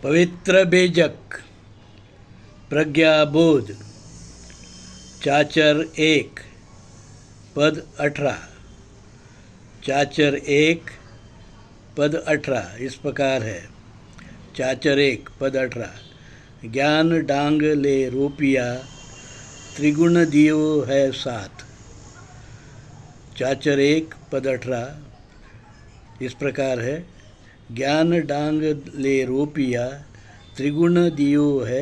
पवित्र बेजक प्रज्ञाबोध चाचर 1 पद 18। चाचर 1 पद 18 इस प्रकार है। चाचर 1 पद 18। ज्ञान डांग ले रोपिया त्रिगुण दियो है साथ। चाचर 1 पद 18 इस प्रकार है। ज्ञान डांग ले रोपिया त्रिगुण दियो है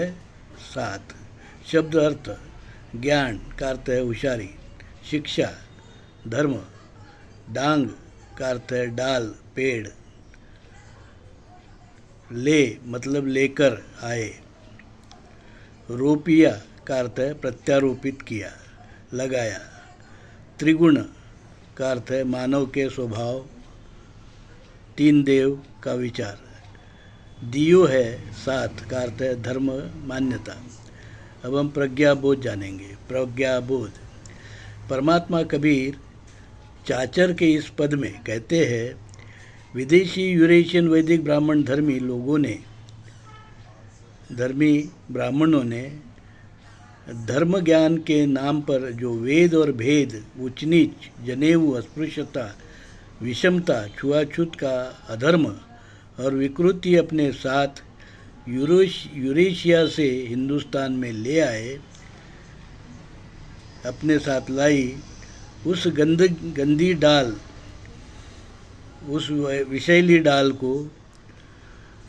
साथ। शब्द अर्थ ज्ञान का अर्थ है होशियारी, शिक्षा, धर्म, डांग का अर्थ है डाल, पेड़, ले मतलब लेकर आए, रोपिया का अर्थ है प्रत्यारोपित किया, लगाया, त्रिगुण का अर्थ है मानव के स्वभाव, तीन देव का विचार, दियो है साथ का अर्थ है धर्म, मान्यता। अब हम प्रज्ञाबोध जानेंगे। प्रज्ञाबोध परमात्मा कबीर चाचर के इस पद में कहते हैं, विदेशी यूरेशियन वैदिक ब्राह्मणों ने धर्म ज्ञान के नाम पर जो वेद और भेद, ऊंच नीच, जनेऊ, अस्पृश्यता, विषमता, छुआछूत का अधर्म और विकृति अपने साथ यूरेशिया से हिंदुस्तान में ले आए, अपने साथ लाई। उस गंदी डाल, उस विषैली डाल को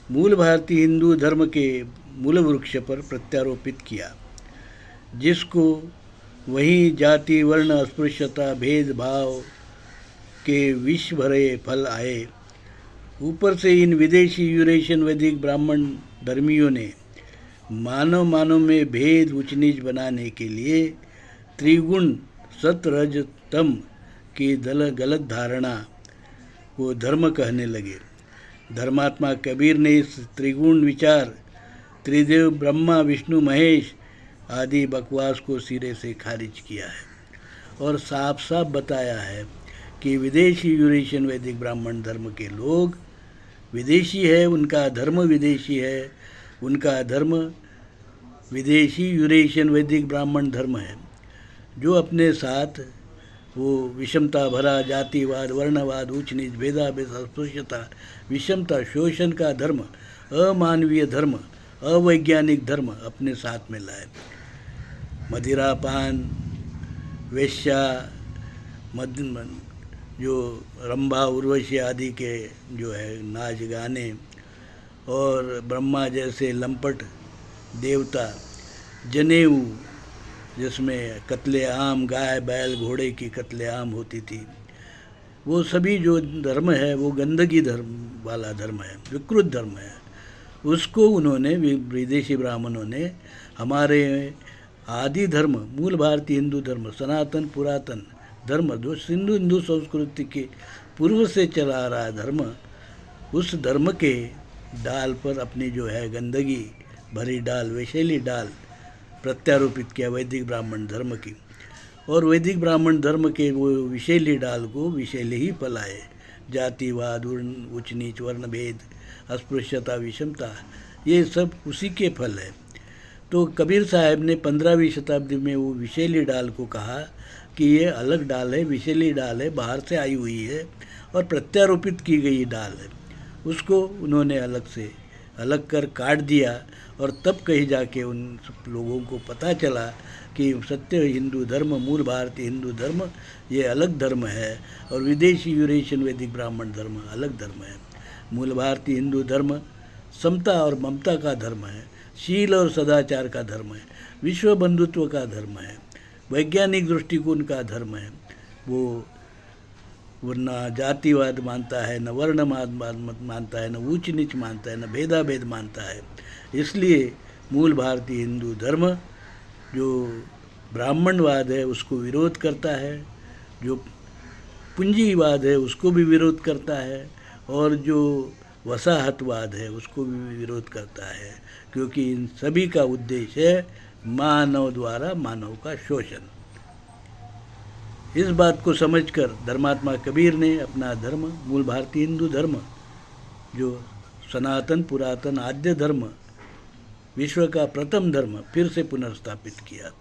मूल भारतीय हिंदू धर्म के मूल वृक्ष पर प्रत्यारोपित किया, जिसको वहीं जाति, वर्ण, अस्पृश्यता, भेदभाव के विष भरे फल आए। ऊपर से इन विदेशी यूरेशियन वैदिक ब्राह्मण धर्मियों ने मानव में भेद, ऊंच नीच बनाने के लिए त्रिगुण सत रज तम की गलत धारणा को धर्म कहने लगे। धर्मात्मा कबीर ने इस त्रिगुण विचार, त्रिदेव ब्रह्मा विष्णु महेश आदि बकवास को सिरे से खारिज किया है और साफ साफ बताया है कि विदेशी यूरेशियन वैदिक ब्राह्मण धर्म के लोग विदेशी है, उनका धर्म विदेशी है, उनका धर्म विदेशी यूरेशियन वैदिक ब्राह्मण धर्म है, जो अपने साथ वो विषमता भरा जातिवाद, वर्णवाद, ऊंच नीच, भेदाभेद, अस्पृश्यता, विषमता, शोषण का धर्म, अमानवीय धर्म, अवैज्ञानिक धर्म अपने साथ में लाए। मदिरापान, वेश्या, जो रंभा, उर्वशी आदि के जो है नाच गाने, और ब्रह्मा जैसे लंपट देवता, जनेऊ जिसमें कत्ले आम, गाय बैल घोड़े की कत्ले आम होती थी, वो सभी जो धर्म है वो गंदगी धर्म वाला धर्म है, विकृत धर्म है। उसको उन्होंने, विदेशी ब्राह्मणों ने, हमारे आदि धर्म, मूल भारतीय हिंदू धर्म, सनातन पुरातन धर्म, जो हिंदू संस्कृति के पूर्व से चला आ रहा धर्म, उस धर्म के डाल पर अपनी जो है गंदगी भरी डाल, विषैली डाल प्रत्यारोपित किया वैदिक ब्राह्मण धर्म की। और वैदिक ब्राह्मण धर्म के वो विषैली डाल को विषैले ही फैलाए। जातिवाद, ऊंच नीच, वर्ण भेद, अस्पृश्यता, विषमता, ये सब उसी के फल है। तो कबीर साहब ने 15वीं शताब्दी में वो विषैली डाल को कहा कि ये अलग डाल है, विषैली डाल है, बाहर से आई हुई है और प्रत्यारोपित की गई डाल है। उसको उन्होंने अलग कर काट दिया और तब कहीं जाके उन लोगों को पता चला कि सत्य हिंदू धर्म, मूल भारतीय हिंदू धर्म ये अलग धर्म है और विदेशी यूरेशियन वैदिक ब्राह्मण धर्म अलग धर्म है। मूल भारतीय हिंदू धर्म समता और ममता का धर्म है, शील और सदाचार का धर्म है, विश्व बंधुत्व का धर्म है, वैज्ञानिक दृष्टिकोण का धर्म है। वो न जातिवाद मानता है, न वर्णवाद मानता है, न ऊंच नीच मानता है, न भेदाभेद मानता है। इसलिए मूल भारतीय हिंदू धर्म जो ब्राह्मणवाद है उसको विरोध करता है, जो पूंजीवाद है उसको भी विरोध करता है, और जो वसाहतवाद है उसको भी विरोध करता है, क्योंकि इन सभी का उद्देश्य है मानव द्वारा मानव का शोषण। इस बात को समझकर धर्मात्मा कबीर ने अपना धर्म, मूल भारतीय हिंदू धर्म जो सनातन पुरातन आद्य धर्म, विश्व का प्रथम धर्म फिर से पुनर्स्थापित किया।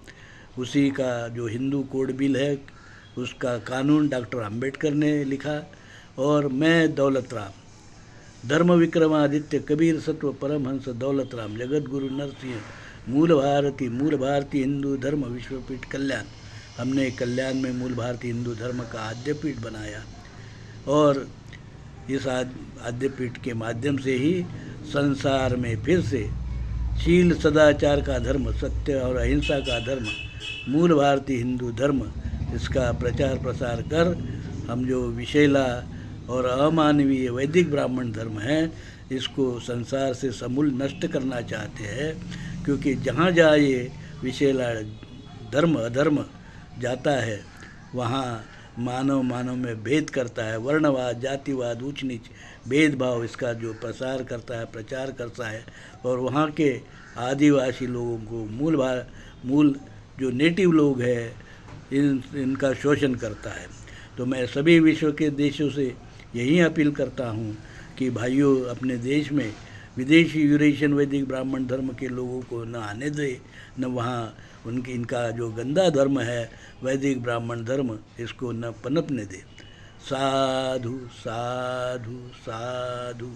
उसी का जो हिंदू कोड बिल है उसका कानून डॉक्टर अंबेडकर ने लिखा। और मैं दौलत राम, धर्म विक्रमादित्य कबीर सत्व परमहंस दौलत राम, जगत गुरु नरसिंह, मूल भारती हिंदू धर्म विश्वपीठ कल्याण। हमने कल्याण में मूल भारतीय हिंदू धर्म का आद्यपीठ बनाया और इस आद्यपीठ के माध्यम से ही संसार में फिर से शील सदाचार का धर्म, सत्य और अहिंसा का धर्म, मूल भारतीय हिंदू धर्म, इसका प्रचार प्रसार कर हम जो विषैला और अमानवीय वैदिक ब्राह्मण धर्म है इसको संसार से समूल नष्ट करना चाहते हैं। क्योंकि जहाँ जहाँ ये विषैला धर्म अधर्म जाता है वहाँ मानव में भेद करता है, वर्णवाद, जातिवाद, ऊंच नीच, भेदभाव इसका जो प्रसार करता है, प्रचार करता है और वहाँ के आदिवासी लोगों को मूल जो नेटिव लोग हैं इनका शोषण करता है। तो मैं सभी विश्व के देशों से यही अपील करता हूँ कि भाइयों, अपने देश में विदेशी यूरेशियन वैदिक ब्राह्मण धर्म के लोगों को न आने दे, न वहाँ इनका जो गंदा धर्म है वैदिक ब्राह्मण धर्म, इसको न पनपने दे। साधु साधु साधु।